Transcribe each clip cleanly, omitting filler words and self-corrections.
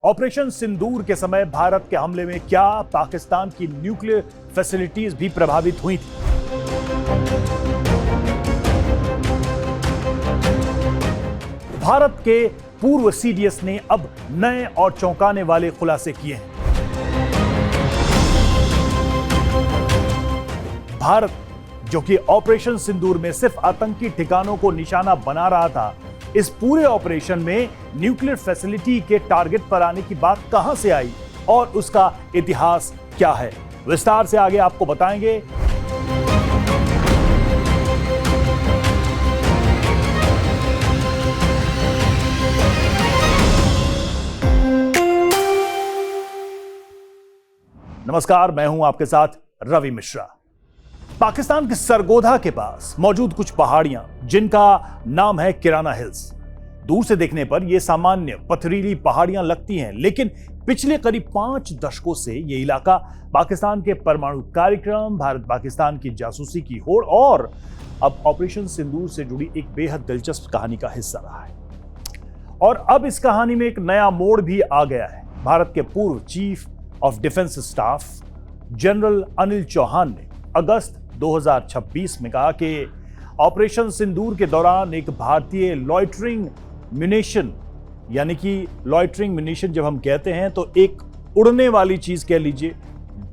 Operation सिंदूर के समय भारत के हमले में क्या पाकिस्तान की न्यूक्लियर फैसिलिटीज भी प्रभावित हुई थी? भारत के पूर्व सीडीएस ने अब नए और चौंकाने वाले खुलासे किए हैं। भारत, जो कि ऑपरेशन सिंदूर में सिर्फ आतंकी ठिकानों को निशाना बना रहा था, इस पूरे ऑपरेशन में न्यूक्लियर फैसिलिटी के टारगेट पर आने की बात कहां से आई और उसका इतिहास क्या है, विस्तार से आगे आपको बताएंगे। नमस्कार, मैं हूं आपके साथ रवि मिश्रा। पाकिस्तान के सरगोधा के पास मौजूद कुछ पहाड़ियां जिनका नाम है किराना हिल्स। दूर से देखने पर यह सामान्य पथरीली पहाड़ियां लगती हैं, लेकिन पिछले करीब 5 दशकों से यह इलाका पाकिस्तान के परमाणु कार्यक्रम, भारत पाकिस्तान की जासूसी की होड़ और अब ऑपरेशन सिंदूर से जुड़ी एक बेहद दिलचस्प कहानी का हिस्सा रहा है। और अब इस कहानी में एक नया मोड़ भी आ गया है। भारत के पूर्व chief of defence staff general Anil Chauhan ने अगस्त 2026 में कहा कि ऑपरेशन सिंदूर के दौरान एक भारतीय लॉइटरिंग म्यूनिशन, यानी कि लॉइटरिंग म्यूनिशन जब हम कहते हैं तो एक उड़ने वाली चीज कह लीजिए,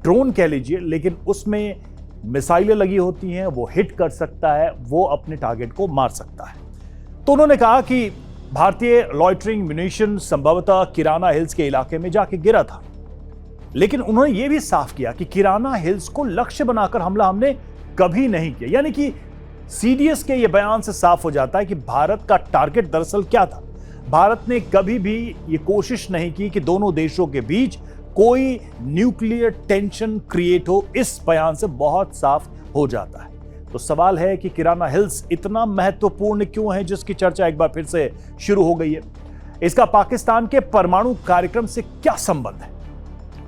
ड्रोन कह लीजिए, लेकिन उसमें मिसाइलें लगी होती हैं, वो हिट कर सकता है, वो अपने टारगेट को मार सकता है। तो उन्होंने कहा कि भारतीय लॉइटरिंग म्यूनिशन संभवतः किराना हिल्स के इलाके में जाके गिरा था, लेकिन उन्होंने यह भी साफ किया कि किराना हिल्स को लक्ष्य बनाकर हमला हमने कभी नहीं किया। यानी कि सीडीएस के यह बयान से साफ हो जाता है कि भारत का टारगेट दरअसल क्या था। भारत ने कभी भी यह कोशिश नहीं की कि दोनों देशों के बीच कोई न्यूक्लियर टेंशन क्रिएट हो। इस बयान से बहुत साफ हो जाता है। तो सवाल है कि किराना हिल्स इतना महत्वपूर्ण क्यों है, जिसकी चर्चा एक बार फिर से शुरू हो गई है। इसका पाकिस्तान के परमाणु कार्यक्रम से क्या संबंध है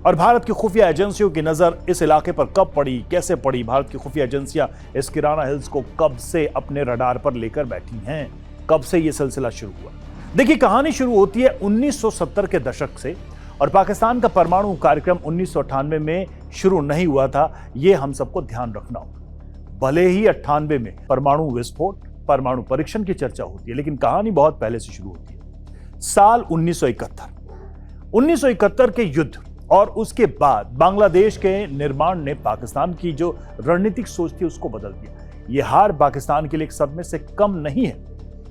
और भारत की खुफिया एजेंसियों की नजर इस इलाके पर कब पड़ी, कैसे पड़ी? भारत की खुफिया एजेंसियां इस किराना हिल्स को कब से अपने रडार पर लेकर बैठी हैं? कब से यह सिलसिला शुरू हुआ? देखिए, कहानी शुरू होती है 1970 के दशक से और पाकिस्तान का परमाणु कार्यक्रम 1998 में शुरू नहीं हुआ था। यह हम सबको ध्यान रखना होगा। भले ही 98 में परमाणु विस्फोट, परमाणु परीक्षण की चर्चा होती है, लेकिन कहानी बहुत पहले से शुरू होती है। साल 1971 के युद्ध और उसके बाद बांग्लादेश के निर्माण ने पाकिस्तान की जो रणनीतिक सोच थी उसको बदल दिया। यह हार पाकिस्तान के लिए एक सदमे से कम नहीं है।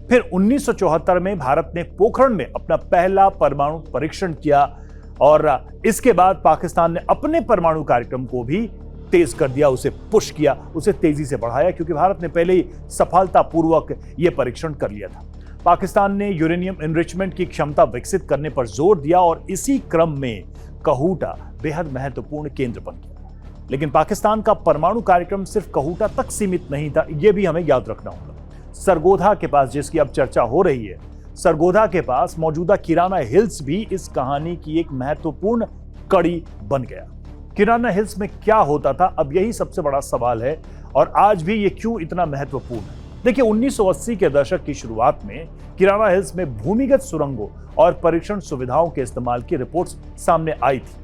फिर 1974 में भारत ने पोखरण में अपना पहला परमाणु परीक्षण किया और इसके बाद पाकिस्तान ने अपने परमाणु कार्यक्रम को भी तेज कर दिया, उसे पुश किया, उसे तेजी से बढ़ाया, क्योंकि भारत ने पहले ही सफलतापूर्वक यह परीक्षण कर लिया था। पाकिस्तान ने यूरेनियम एनरिचमेंट की क्षमता विकसित करने पर जोर दिया और इसी क्रम में कहूटा बेहद महत्वपूर्ण केंद्र बन गया। लेकिन पाकिस्तान का परमाणु कार्यक्रम सिर्फ कहूटा तक सीमित नहीं था, यह भी हमें याद रखना होगा। सरगोधा के पास, जिसकी अब चर्चा हो रही है, सरगोधा के पास मौजूदा किराना हिल्स भी इस कहानी की एक महत्वपूर्ण कड़ी बन गया। किराना हिल्स में क्या होता था, अब यही सबसे बड़ा सवाल है और आज भी यह क्यों इतना महत्वपूर्ण है। देखिए, 1980 के दशक की शुरुआत में किराना हिल्स में भूमिगत सुरंगों और परीक्षण सुविधाओं के इस्तेमाल की रिपोर्ट्स सामने आई थी।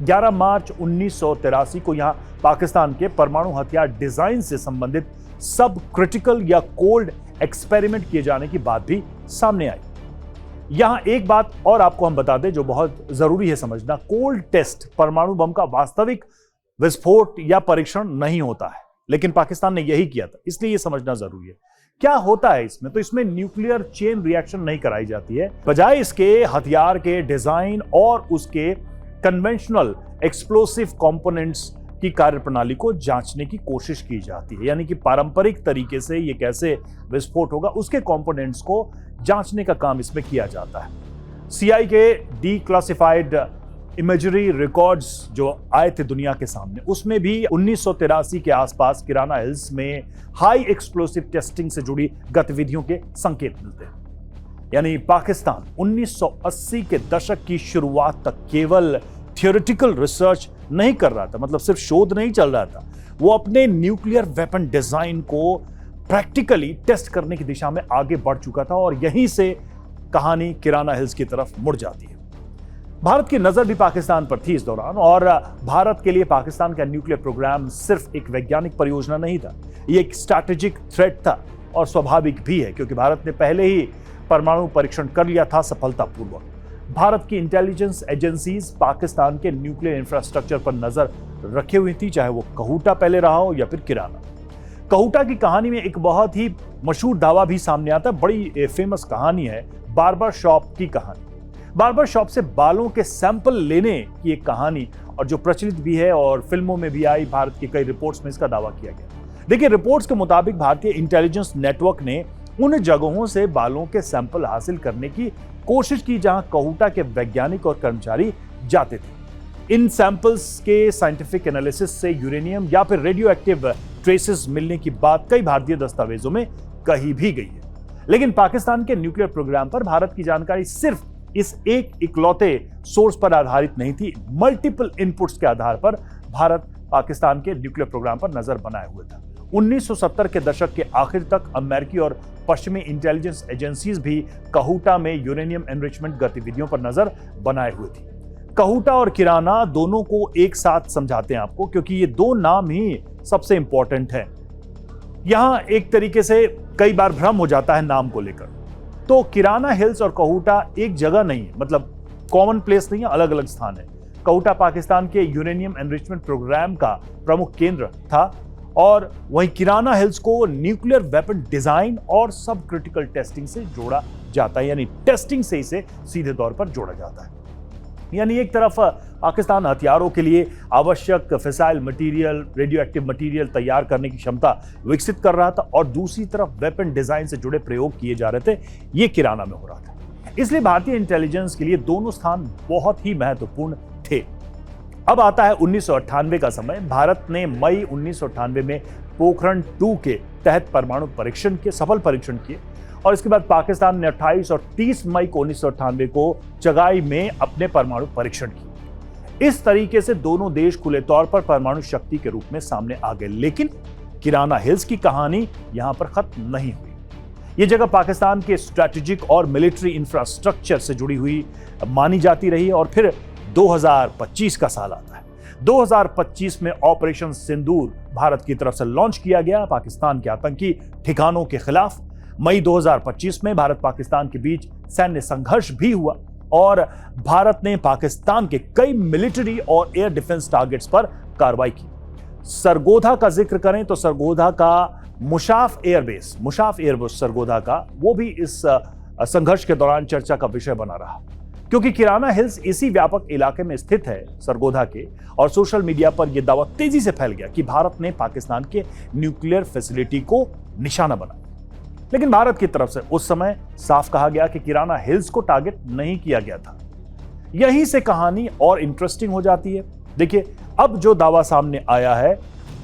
11 मार्च 1983 को यहां पाकिस्तान के परमाणु हथियार डिजाइन से संबंधित सब क्रिटिकल या कोल्ड एक्सपेरिमेंट किए जाने की बात भी सामने आई। यहां एक बात और आपको हम बता दें जो बहुत जरूरी है समझना। कोल्ड टेस्ट परमाणु बम का वास्तविक विस्फोट या परीक्षण नहीं होता है, लेकिन पाकिस्तान ने यही किया था, इसलिए यह समझना जरूरी है। क्या होता है इसमें? तो इसमें न्यूक्लियर चेन रिएक्शन नहीं कराई जाती है, बजाय इसके हथियार के डिजाइन और उसके कन्वेंशनल एक्सप्लोसिव कंपोनेंट्स की कार्यप्रणाली को जांचने की कोशिश की जाती है। यानी कि पारंपरिक तरीके से ये कैसे विस्फोट होगा, उसके कंपोनेंट्स को जांचने का काम इसमें किया जाता है। सीआई के डीक्लासिफाइड इमेजरी रिकॉर्ड्स जो आए थे दुनिया के सामने, उसमें भी 1983 के आसपास किराना हिल्स में हाई एक्सप्लोसिव टेस्टिंग से जुड़ी गतिविधियों के संकेत मिलते हैं। यानी पाकिस्तान 1980 के दशक की शुरुआत तक केवल थियोरेटिकल रिसर्च नहीं कर रहा था, मतलब सिर्फ शोध नहीं चल रहा था, वो अपने न्यूक्लियर वेपन डिजाइन को प्रैक्टिकली टेस्ट करने की दिशा में आगे बढ़ चुका था और यहीं से कहानी किराना हिल्स की तरफ मुड़ जाती है। भारत की नजर भी पाकिस्तान पर थी इस दौरान, और भारत के लिए पाकिस्तान का न्यूक्लियर प्रोग्राम सिर्फ एक वैज्ञानिक परियोजना नहीं था, ये एक स्ट्रैटेजिक थ्रेट था। और स्वाभाविक भी है क्योंकि भारत ने पहले ही परमाणु परीक्षण कर लिया था सफलतापूर्वक। भारत की इंटेलिजेंस एजेंसीज पाकिस्तान के न्यूक्लियर इंफ्रास्ट्रक्चर पर नजर रखे हुई थी, चाहे वो कहूटा पहले रहा हो या फिर किराना। कहूटा की कहानी में एक बहुत ही मशहूर दावा भी सामने आता है, बड़ी फेमस कहानी है बार्बर शॉप की कहानी। बार्बर शॉप से बालों के सैंपल लेने की एक कहानी, और जो प्रचलित भी है और फिल्मों में भी आई, भारत की कई रिपोर्ट्स में इसका दावा किया गया। देखिए, रिपोर्ट्स के मुताबिक भारतीय इंटेलिजेंस नेटवर्क ने उन जगहों से बालों के सैंपल हासिल करने की कोशिश की जहां कहूटा के वैज्ञानिक और कर्मचारी जाते थे। इन सैंपल्स के साइंटिफिक एनालिसिस से यूरेनियम या फिर रेडियो एक्टिव ट्रेसेस मिलने की बात कई भारतीय दस्तावेजों में कही भी गई है। लेकिन पाकिस्तान के न्यूक्लियर प्रोग्राम पर भारत की जानकारी सिर्फ इस एक इकलौते सोर्स पर आधारित नहीं थी। मल्टीपल इनपुट्स के आधार पर भारत पाकिस्तान के न्यूक्लियर प्रोग्राम पर नजर बनाए हुए था। 1970 के दशक के आखिर तक अमेरिकी और पश्चिमी इंटेलिजेंस एजेंसीज भी कहूटा में यूरेनियम एनरिचमेंट गतिविधियों पर नजर बनाए हुए थी। कहूटा और किराना दोनों को एक साथ समझाते हैं आपको, क्योंकि ये दो नाम ही सबसे इंपॉर्टेंट है। यहां एक तरीके से कई बार भ्रम हो जाता है नाम को लेकर। तो किराना हिल्स और कहूटा एक जगह नहीं है, मतलब कॉमन प्लेस नहीं है, अलग अलग स्थान है। कहूटा पाकिस्तान के यूरेनियम एनरिचमेंट प्रोग्राम का प्रमुख केंद्र था, और वहीं किराना हिल्स को न्यूक्लियर वेपन डिजाइन और सब क्रिटिकल टेस्टिंग से जोड़ा जाता है, यानी टेस्टिंग से इसे सीधे तौर पर जोड़ा जाता है। यानी एक तरफ पाकिस्तान हथियारों के लिए आवश्यक fissile material, radio active material तैयार करने की क्षमता विकसित कर रहा था, और दूसरी तरफ वेपन डिजाइन से जुड़े प्रयोग किए जा रहे थे, ये किराना में हो रहा था। इसलिए भारतीय इंटेलिजेंस के लिए दोनों स्थान बहुत ही महत्वपूर्ण थे। अब आता है 1998 का समय। भारत ने मई 1998 में पोखरण 2 के तहत परमाणु परीक्षण के सफल परीक्षण किए, और इसके बाद पाकिस्तान ने 28 और 30 मई को 1998 को चगाई में अपने परमाणु परीक्षण किए। इस तरीके से दोनों देश खुले तौर पर परमाणु शक्ति के रूप में सामने आ गए। लेकिन किराना हिल्स की कहानी यहां पर खत्म नहीं हुई। यह जगह पाकिस्तान के स्ट्रैटेजिक और मिलिट्री इंफ्रास्ट्रक्चर से जुड़ी हुई मानी जाती रही, और फिर 2025 का साल आता है। 2025 में ऑपरेशन सिंदूर भारत की तरफ से लॉन्च किया गया पाकिस्तान के आतंकी ठिकानों के खिलाफ। मई 2025 में भारत पाकिस्तान के बीच सैन्य संघर्ष भी हुआ, और भारत ने पाकिस्तान के कई मिलिट्री और एयर डिफेंस टारगेट्स पर कार्रवाई की। सरगोधा का जिक्र करें तो सरगोधा का मुशाफ एयरबेस सरगोधा का, वो भी इस संघर्ष के दौरान चर्चा का विषय बना रहा, क्योंकि किराना हिल्स इसी व्यापक इलाके में स्थित है सरगोधा के, और सोशल मीडिया पर यह दावा तेजी से फैल गया कि भारत ने पाकिस्तान के न्यूक्लियर फैसिलिटी को निशाना बनाया। लेकिन भारत की तरफ से उस समय साफ कहा गया कि किराना हिल्स को टारगेट नहीं किया गया था। यहीं से कहानी और इंटरेस्टिंग हो जाती है। देखिए, अब जो दावा सामने आया है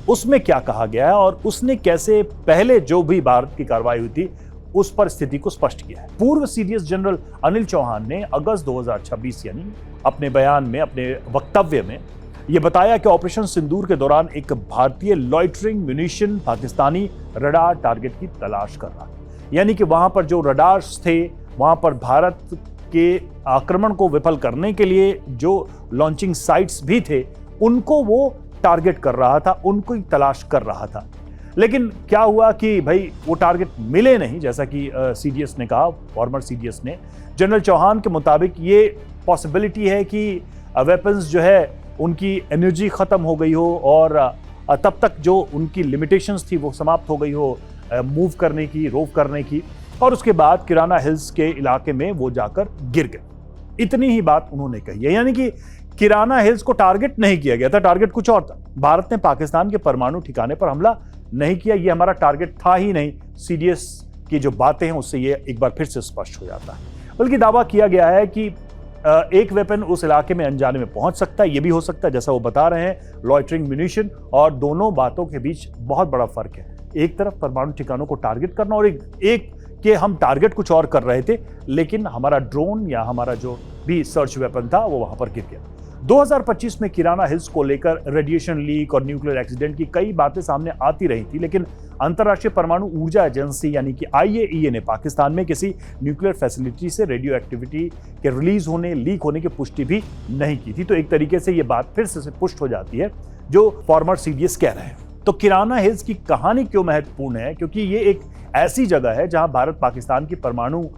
उसमें क्या कहा गया है, और उसने कैसे पहले जो भी भारत की कार्रवाई हुई थी उस पर स्थिति को स्पष्ट किया है। पूर्व सीडीएस जनरल अनिल चौहान ने अगस्त 2026 यानी अपने बयान में, अपने वक्तव्य में यह बताया कि ऑपरेशन सिंदूर के दौरान एक भारतीय loitering munition Pakistani radar target की तलाश कर रहा है। यानी कि वहां पर जो रडार्स थे, वहां पर भारत के आक्रमण को विफल करने के लिए जो लॉन्चिंग साइट्स भी थे, उनको वो टारगेट कर रहा था, उनको ही तलाश कर रहा था। लेकिन क्या हुआ कि भाई वो टारगेट मिले नहीं, जैसा कि सीडीएस ने कहा, फॉर्मर सीडीएस ने। जनरल चौहान के मुताबिक ये पॉसिबिलिटी है कि वेपन्स जो है उनकी एनर्जी खत्म हो गई हो, और तब तक जो उनकी लिमिटेशंस थी वो समाप्त हो गई हो मूव करने की, रोव करने की, और उसके बाद किराना हिल्स के इलाके में वो जाकर गिर गए। इतनी ही बात उन्होंने कही है। यानी कि किराना हिल्स को टारगेट नहीं किया गया था, टारगेट कुछ और था। भारत ने पाकिस्तान के परमाणु ठिकाने पर हमला नहीं किया, ये हमारा टारगेट था ही नहीं। सीडीएस की जो बातें हैं उससे ये एक बार फिर से स्पष्ट हो जाता है। बल्कि दावा किया गया है कि एक वेपन उस इलाके में अनजाने में पहुंच सकता है, ये भी हो सकता है जैसा वो बता रहे हैं, लॉइटरिंग म्यूनिशन, और दोनों बातों के बीच बहुत बड़ा फर्क है। एक तरफ परमाणु ठिकानों को टारगेट करना, और एक के हम टारगेट कुछ और कर रहे थे, लेकिन हमारा ड्रोन या हमारा जो भी सर्च वेपन था वो वहां पर गिर गया। 2025 में किराना हिल्स को लेकर रेडिएशन लीक और न्यूक्लियर एक्सीडेंट की कई बातें सामने आती रही थी, लेकिन अंतर्राष्ट्रीय परमाणु ऊर्जा एजेंसी यानी कि IAEA ने पाकिस्तान में किसी न्यूक्लियर फैसिलिटी से रेडियो एक्टिविटी के रिलीज होने, लीक होने की पुष्टि भी नहीं की थी। तो एक तरीके से ये बात फिर से पुष्ट हो जाती है जो फॉर्मर CDS कह रहे हैं। तो किराना हिल्स की कहानी क्यों महत्वपूर्ण है? क्योंकि ये एक ऐसी जगह है जहां भारत पाकिस्तान की परमाणु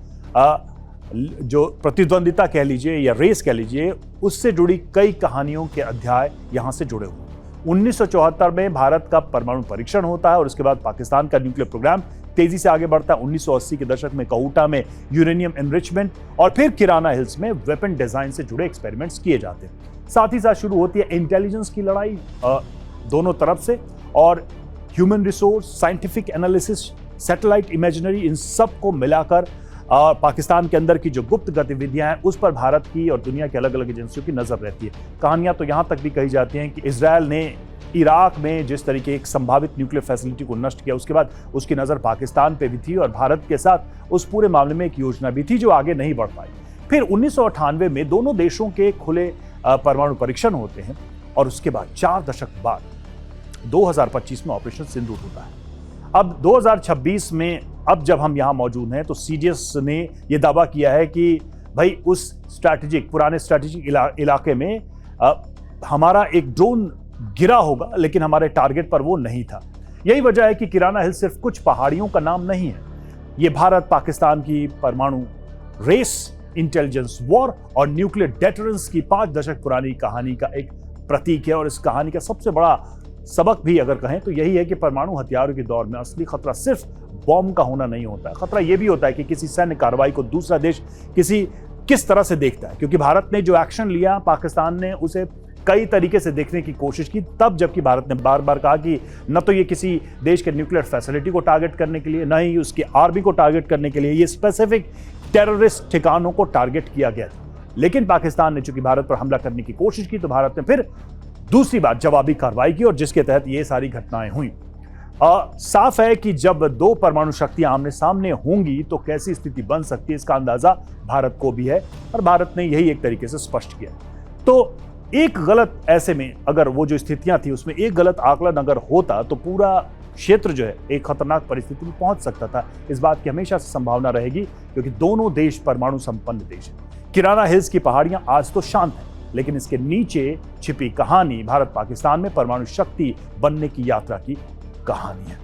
जो प्रतिद्वंदिता कह लीजिए या रेस कह लीजिए, उससे जुड़ी कई कहानियों के अध्याय यहां से जुड़े हुए। 1974 में भारत का परमाणु परीक्षण होता है और उसके बाद पाकिस्तान का न्यूक्लियर प्रोग्राम तेजी से आगे बढ़ता है। 1980 के दशक में कहूटा में यूरेनियम एनरिचमेंट और फिर किराना हिल्स में वेपन डिजाइन से जुड़े एक्सपेरिमेंट्स किए जाते हैं। साथ ही साथ शुरू होती है इंटेलिजेंस की लड़ाई दोनों तरफ से, और human resource, scientific analysis, satellite imaginary, इन सब को मिलाकर पाकिस्तान के अंदर की जो गुप्त गतिविधियां हैं उस पर भारत की और दुनिया की अलग अलग एजेंसियों की नजर रहती है। कहानियां तो यहां तक भी कही जाती हैं कि इजरायल ने इराक में जिस तरीके एक संभावित न्यूक्लियर फैसिलिटी को नष्ट किया, उसके बाद उसकी नजर पाकिस्तान पे भी थी और भारत के साथ उस पूरे मामले में एक योजना भी थी जो आगे नहीं बढ़ पाई। फिर 1998 में दोनों देशों के खुले परमाणु परीक्षण होते हैं और उसके बाद 4 दशक बाद 2025 में ऑपरेशन सिंदूर होता है। अब 2026 में अब जब हम यहां मौजूद हैं तो CDS ने यह दावा किया है कि भाई उस पुराने स्ट्रैटेजिक इलाके में हमारा एक ड्रोन गिरा होगा, लेकिन हमारे टारगेट पर वो नहीं था। यही वजह है कि किराना हिल सिर्फ कुछ पहाड़ियों का नाम नहीं है, ये भारत पाकिस्तान की परमाणु रेस, इंटेलिजेंस वॉर और न्यूक्लियर डेटरेंस की 5 दशक पुरानी कहानी का एक प्रतीक है। और इस कहानी का सबसे बड़ा सबक भी अगर कहें तो यही है कि परमाणु हथियारों के दौर में असली खतरा सिर्फ बॉम्ब का होना नहीं होता है। खतरा यह भी होता है कि किसी सैन्य कार्रवाई को दूसरा देश किस तरह से देखता है। क्योंकि भारत ने जो एक्शन लिया, पाकिस्तान ने उसे कई तरीके से देखने की कोशिश की, तब जबकि भारत ने बार बार कहा कि न तो ये किसी देश के न्यूक्लियर फैसिलिटी को टारगेट करने के लिए, न ही उसकी आर्मी को टारगेट करने के लिए, ये स्पेसिफिक टेररिस्ट ठिकानों को टारगेट किया गया था। लेकिन पाकिस्तान ने चूंकि भारत पर हमला करने की कोशिश की तो भारत ने फिर दूसरी बार जवाबी कार्रवाई की और जिसके तहत ये सारी घटनाएं हुई। साफ है कि जब 2 परमाणु शक्तियां आमने सामने होंगी तो कैसी स्थिति बन सकती है, इसका अंदाजा भारत को भी है और भारत ने यही एक तरीके से स्पष्ट किया। तो एक गलत, ऐसे में अगर वो जो स्थितियां थी उसमें एक गलत आकलन अगर होता तो पूरा क्षेत्र जो है एक खतरनाक परिस्थिति में पहुंच सकता था। इस बात की हमेशा से संभावना रहेगी क्योंकि दोनों देश परमाणु संपन्न देश हैं। किराना हिल्स की पहाड़ियां आज तो शांत हैं, लेकिन इसके नीचे छिपी कहानी भारत पाकिस्तान में परमाणु शक्ति बनने की यात्रा की कहानी है।